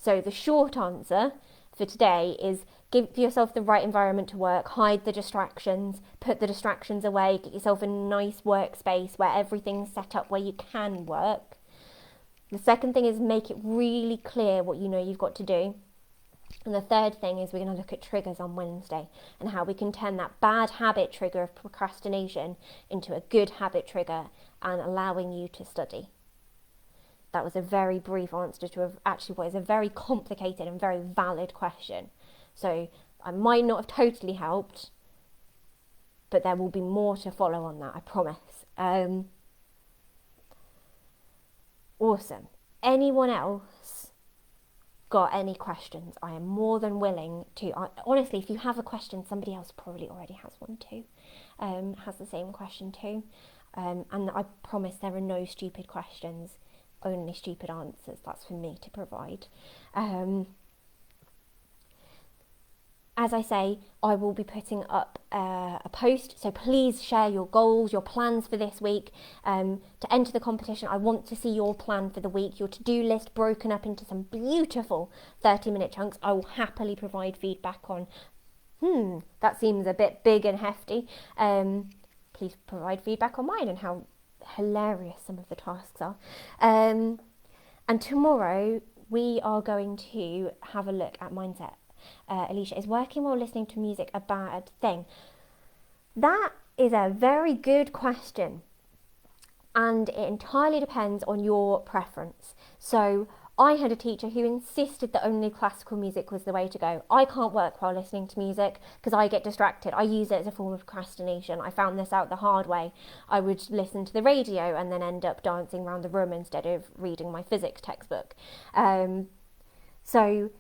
So the short answer for today is give yourself the right environment to work, hide the distractions, put the distractions away, get yourself a nice workspace where everything's set up where you can work. The second thing is make it really clear what you know you've got to do. And the third thing is we're going to look at triggers on Wednesday and how we can turn that bad habit trigger of procrastination into a good habit trigger and allowing you to study. That was a very brief answer to actually what is a very complicated and very valid question. So I might not have totally helped, but there will be more to follow on that, I promise. Awesome. Anyone else got any questions? I am more than willing to. Honestly, if you have a question, somebody else probably already has one too, has the same question too. And I promise there are no stupid questions. Only stupid answers. That's for me to provide. As I say, I will be putting up a post, so please share your goals, your plans for this week. To enter the competition, I want to see your plan for the week, your to-do list broken up into some beautiful 30-minute chunks. I will happily provide feedback on, that seems a bit big and hefty. Please provide feedback on mine and how hilarious some of the tasks are. And tomorrow we are going to have a look at mindset. Alicia, is working while listening to music a bad thing? That is a very good question, and it entirely depends on your preference. So I had a teacher who insisted that only classical music was the way to go. I can't work while listening to music because I get distracted. I use it as a form of procrastination. I found this out the hard way. I would listen to the radio and then end up dancing around the room instead of reading my physics textbook. So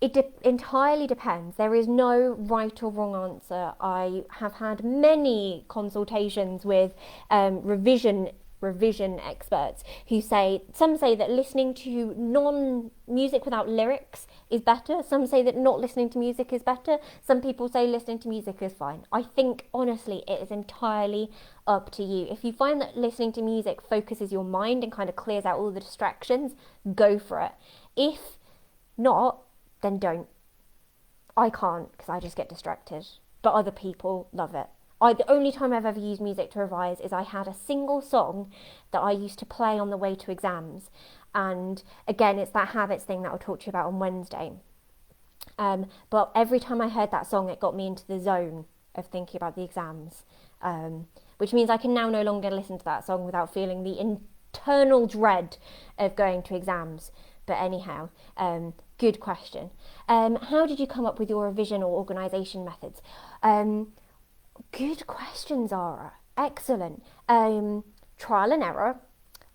it entirely depends. There is no right or wrong answer. I have had many consultations with revision experts who some say that listening to non-music without lyrics is better. Some say that not listening to music is better. Some people say listening to music is fine. I think honestly it is entirely up to you. If you find that listening to music focuses your mind and kind of clears out all the distractions, go for it. If not, then don't. I can't because I just get distracted, but other people love it. The only time I've ever used music to revise is I had a single song that I used to play on the way to exams. And again, it's that habits thing that I'll talk to you about on Wednesday. But every time I heard that song, it got me into the zone of thinking about the exams, which means I can now no longer listen to that song without feeling the internal dread of going to exams. But anyhow, good question. How did you come up with your revision or organisation methods? Good question, Zara. Excellent. Trial and error,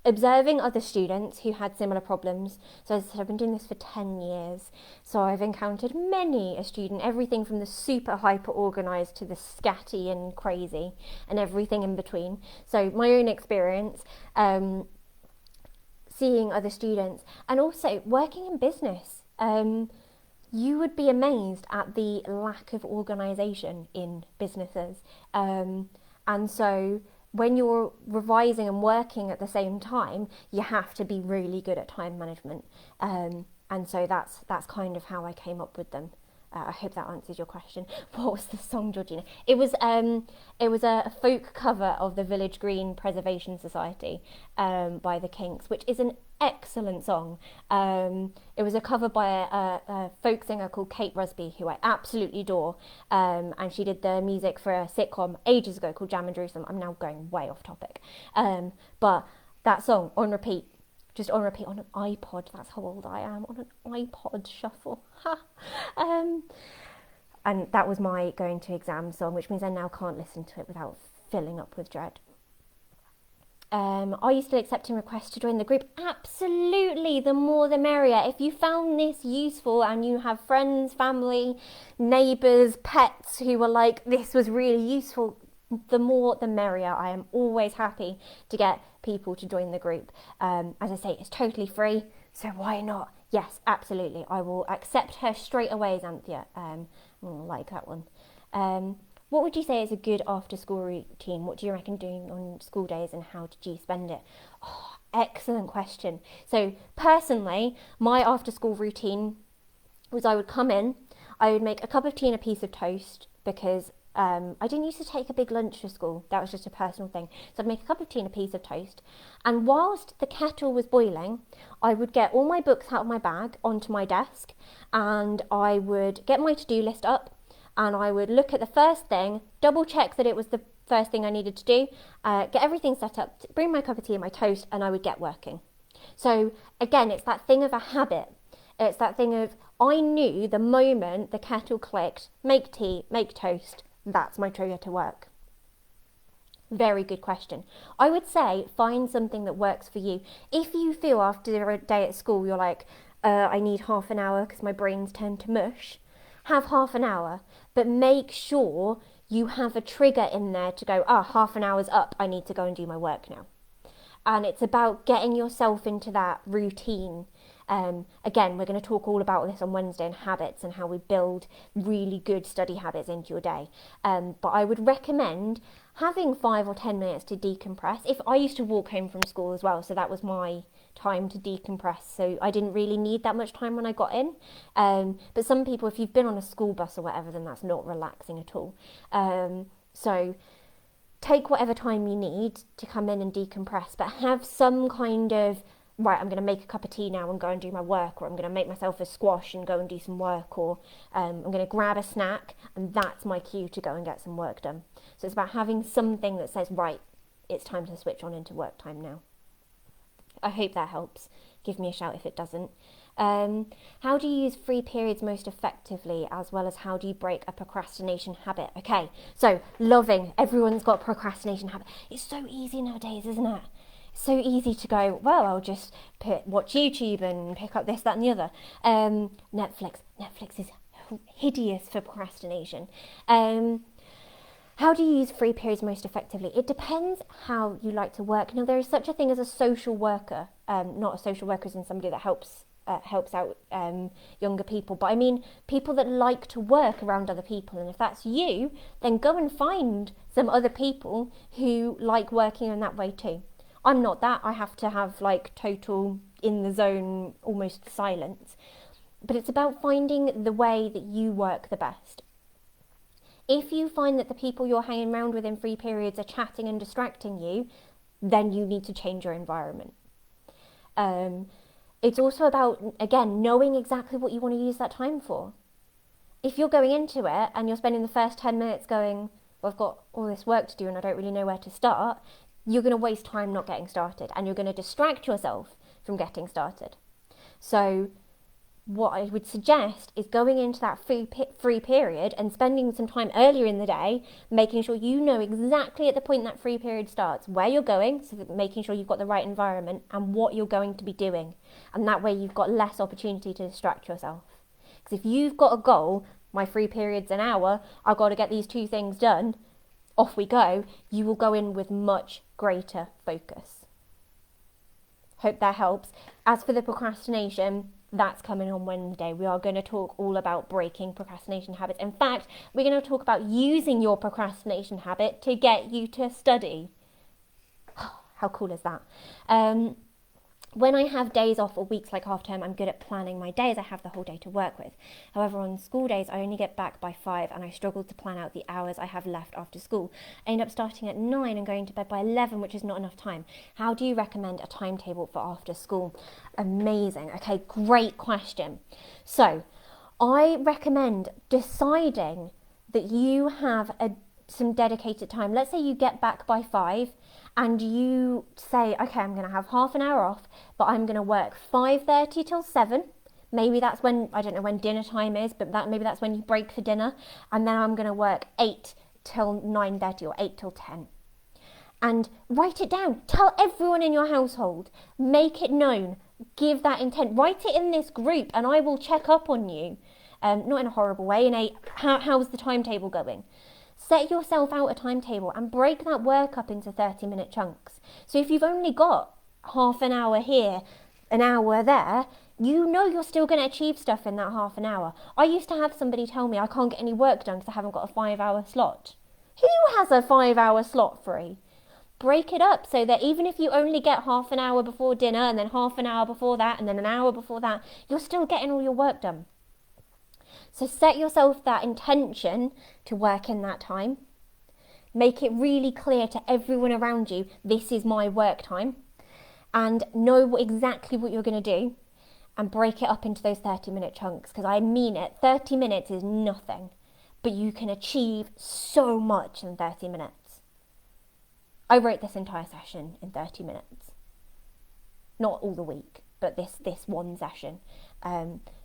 observing other students who had similar problems. So as I said, I've been doing this for 10 years. So I've encountered many a student, everything from the super hyper organised to the scatty and crazy and everything in between. So my own experience, seeing other students, and also working in business. You would be amazed at the lack of organisation in businesses. And so when you're revising and working at the same time, you have to be really good at time management. And so that's kind of how I came up with them. I hope that answers your question. What was the song, Georgina? It was a folk cover of the Village Green Preservation Society by the Kinks, which is an excellent song. It was a cover by a folk singer called Kate Rusby, who I absolutely adore, and she did the music for a sitcom ages ago called Jam and Jerusalem. I'm now going way off topic, but that song on repeat. Just on repeat on an iPod. That's how old I am. On an iPod shuffle. And that was my going to exam song, which means I now can't listen to it without filling up with dread. Are you still accepting requests to join the group? Absolutely. The more the merrier. If you found this useful and you have friends, family, neighbours, pets who were like, this was really useful, the more the merrier. I am always happy to get people to join the group. As I say, it's totally free, so why not? Yes, absolutely. I will accept her straight away, Xanthia. Like that one. What would you say is a good after school routine? What do you reckon doing on school days and how did you spend it? Oh, excellent question. So personally, my after school routine was I would come in, I would make a cup of tea and a piece of toast because I didn't used to take a big lunch to school. That was just a personal thing. So I'd make a cup of tea and a piece of toast. And whilst the kettle was boiling, I would get all my books out of my bag onto my desk and I would get my to-do list up and I would look at the first thing, double check that it was the first thing I needed to do, get everything set up, bring my cup of tea and my toast, and I would get working. So again, it's that thing of a habit. It's that thing of, I knew the moment the kettle clicked, make tea, make toast, that's my trigger to work. Very good question. I would say find something that works for you. If you feel after a day at school you're like, I need half an hour because my brains tend to mush, have half an hour, but make sure you have a trigger in there to go, half an hour's up, I need to go and do my work now. And it's about getting yourself into that routine. Again, we're going to talk all about this on Wednesday and habits and how we build really good study habits into your day. But I would recommend having 5 or 10 minutes to decompress. If I used to walk home from school as well, so that was my time to decompress. So I didn't really need that much time when I got in. But some people, if you've been on a school bus or whatever, then that's not relaxing at all. So take whatever time you need to come in and decompress, but have some kind of right, I'm going to make a cup of tea now and go and do my work, or I'm going to make myself a squash and go and do some work, or I'm going to grab a snack, and that's my cue to go and get some work done. So it's about having something that says, right, it's time to switch on into work time now. I hope that helps. Give me a shout if it doesn't. How do you use free periods most effectively, as well as how do you break a procrastination habit? Okay, so loving, everyone's got a procrastination habit. It's so easy nowadays, isn't it? So easy to go, well, I'll just watch YouTube and pick up this, that and the other. Netflix is hideous for procrastination. How do you use free periods most effectively? It depends how you like to work. Now, there is such a thing as a social worker, not a social worker as in somebody that helps out younger people, but I mean people that like to work around other people. And if that's you, then go and find some other people who like working in that way too. I'm not that. I have to have like total in the zone, almost silence. But it's about finding the way that you work the best. If you find that the people you're hanging around with in free periods are chatting and distracting you, then you need to change your environment. It's also about, again, knowing exactly what you want to use that time for. If you're going into it and you're spending the first 10 minutes going, well, I've got all this work to do and I don't really know where to start, you're going to waste time not getting started, and you're going to distract yourself from getting started. So what I would suggest is going into that free period and spending some time earlier in the day, making sure you know exactly at the point that free period starts where you're going, so that making sure you've got the right environment and what you're going to be doing. And that way you've got less opportunity to distract yourself. Because if you've got a goal, my free period's an hour, I've got to get these 2 things done, off we go, you will go in with much greater focus. Hope that helps. As for the procrastination, that's coming on Wednesday. We are going to talk all about breaking procrastination habits. In fact, we're going to talk about using your procrastination habit to get you to study. How cool is that? When I have days off or weeks like half term, I'm good at planning my days. I have the whole day to work with. However, on school days, I only get back by 5 and I struggle to plan out the hours I have left after school. I end up starting at 9 and going to bed by 11, which is not enough time. How do you recommend a timetable for after school? Amazing. Okay, great question. So I recommend deciding that you have some dedicated time. Let's say you get back by 5 and you say, okay, I'm going to have half an hour off, but I'm going to work 5:30 till 7. Maybe that's when, I don't know when dinner time is, but maybe that's when you break for dinner. And then I'm going to work 8 till 9:30 or 8 till 10. And write it down. Tell everyone in your household. Make it known. Give that intent. Write it in this group and I will check up on you. Not in a horrible way, how's the timetable going? Set yourself out a timetable and break that work up into 30-minute chunks. So if you've only got half an hour here, an hour there, you know you're still going to achieve stuff in that half an hour. I used to have somebody tell me I can't get any work done because I haven't got a 5-hour slot. Who has a 5-hour slot free? Break it up so that even if you only get half an hour before dinner and then half an hour before that and then an hour before that, you're still getting all your work done. So set yourself that intention to work in that time. Make it really clear to everyone around you, this is my work time. And know exactly what you're going to do. And break it up into those 30-minute chunks. Because I mean it, 30 minutes is nothing. But you can achieve so much in 30 minutes. I wrote this entire session in 30 minutes. Not all the week, but this one session.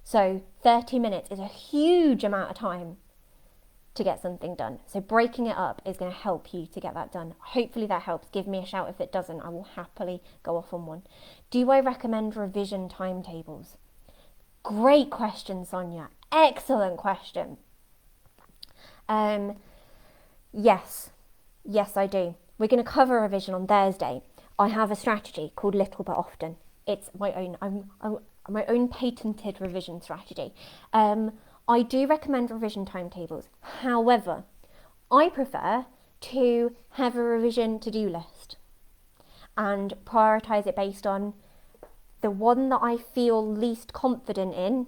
So 30 minutes is a huge amount of time to get something done. So breaking it up is going to help you to get that done. Hopefully that helps. Give me a shout if it doesn't. I will happily go off on one. Do I recommend revision timetables? Great question, Sonia. Excellent question. Yes, I do. We're going to cover a revision on Thursday. I have a strategy called Little But Often. It's my own. I'm my own patented revision strategy. I do recommend revision timetables. However, I prefer to have a revision to-do list and prioritise it based on the one that I feel least confident in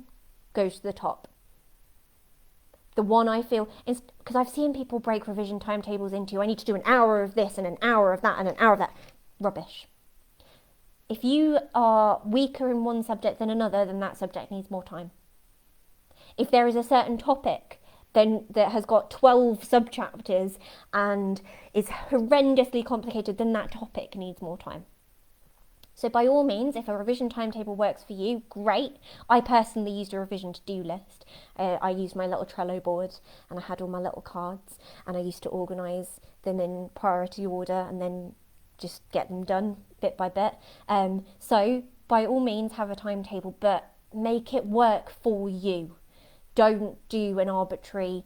goes to the top. The one I feel, because I've seen people break revision timetables into, I need to do an hour of this and an hour of that and an hour of that. Rubbish. If you are weaker in one subject than another, then that subject needs more time. If there is a certain topic then that has got 12 subchapters and is horrendously complicated, then that topic needs more time. So by all means, if a revision timetable works for you, great. I personally used a revision to-do list. I used my little Trello board and I had all my little cards and I used to organise them in priority order and then just get them done bit by bit. So by all means, have a timetable, but make it work for you. Don't do an arbitrary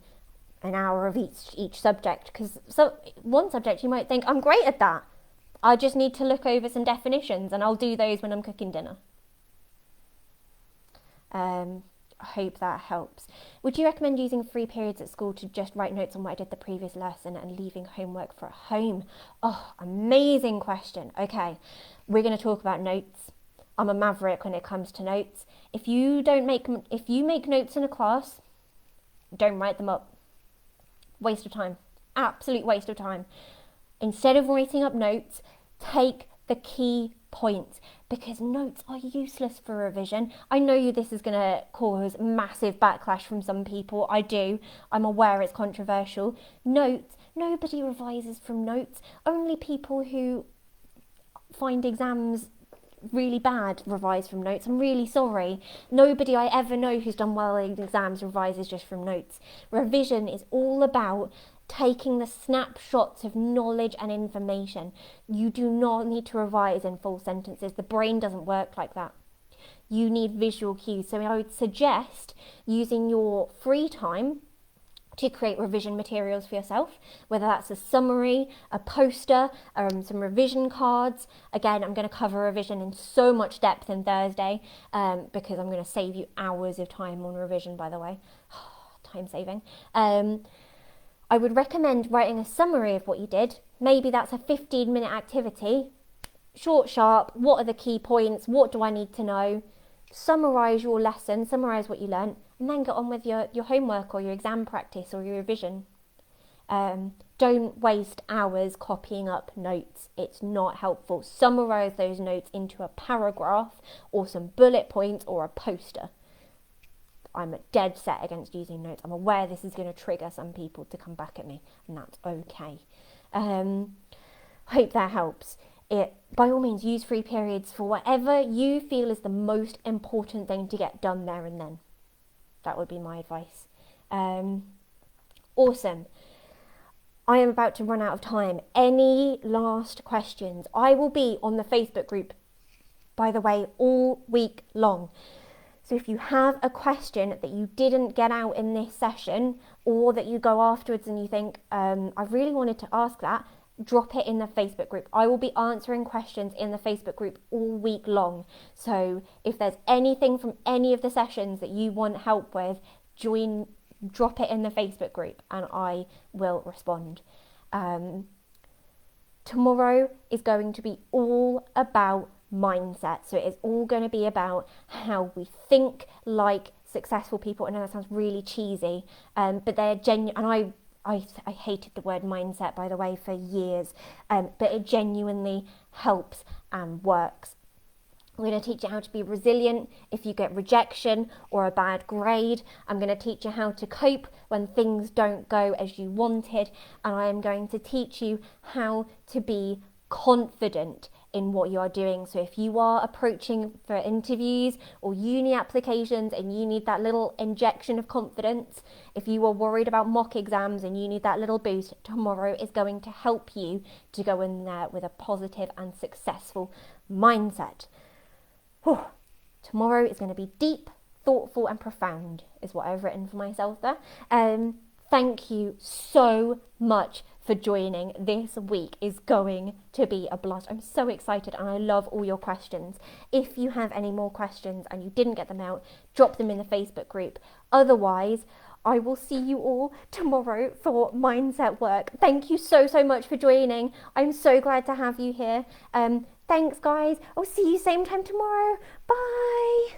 an hour of each subject, because one subject you might think, I'm great at that. I just need to look over some definitions and I'll do those when I'm cooking dinner. I hope that helps. Would you recommend using free periods at school to just write notes on what I did the previous lesson and leaving homework for home? Oh, amazing question. Okay, we're going to talk about notes. I'm a maverick when it comes to notes. If you make notes in a class, don't write them up. Waste of time. Absolute waste of time. Instead of writing up notes, take the key points, because notes are useless for revision. I know this is going to cause massive backlash from some people. I do. I'm aware it's controversial. Notes, nobody revises from notes. Only people who find exams really bad revise from notes. I'm really sorry. Nobody I ever know who's done well in exams revises just from notes. Revision is all about taking the snapshots of knowledge and information. You do not need to revise in full sentences. The brain doesn't work like that. You need visual cues. So I would suggest using your free time to create revision materials for yourself, whether that's a summary, a poster, some revision cards. Again, I'm going to cover revision in so much depth in Thursday because I'm going to save you hours of time on revision, by the way. Time saving. I would recommend writing a summary of what you did. Maybe that's a 15-minute activity. Short, sharp, what are the key points? What do I need to know? Summarise your lesson, summarise what you learnt, and then get on with your homework or your exam practice or your revision. Don't waste hours copying up notes. It's not helpful. Summarise those notes into a paragraph or some bullet points or a poster. I'm dead set against using notes. I'm aware this is going to trigger some people to come back at me, and that's okay. Hope that helps. By all means, use free periods for whatever you feel is the most important thing to get done there and then. That would be my advice. Awesome. I am about to run out of time. Any last questions? I will be on the Facebook group, by the way, all week long. So if you have a question that you didn't get out in this session, or that you go afterwards and you think, I really wanted to ask that, drop it in the Facebook group. I will be answering questions in the Facebook group all week long. So if there's anything from any of the sessions that you want help with, drop it in the Facebook group and I will respond. Tomorrow is going to be all about mindset. So it's all going to be about how we think like successful people. I know that sounds really cheesy, but they're genuine. And I hated the word mindset, by the way, for years, but it genuinely helps and works. We're going to teach you how to be resilient if you get rejection or a bad grade. I'm going to teach you how to cope when things don't go as you wanted. And I am going to teach you how to be confident in what you are doing. So if you are approaching for interviews or uni applications and you need that little injection of confidence, if you are worried about mock exams and you need that little boost, tomorrow is going to help you to go in there with a positive and successful mindset. Whew. Tomorrow is going to be deep, thoughtful and profound is what I've written for myself there. Thank you so much for joining. This week is going to be a blast. I'm so excited and I love all your questions. If you have any more questions and you didn't get them out, drop them in the Facebook group. Otherwise, I will see you all tomorrow for mindset work. Thank you so much for joining. I'm so glad to have you here. Thanks guys. I'll see you same time tomorrow. Bye.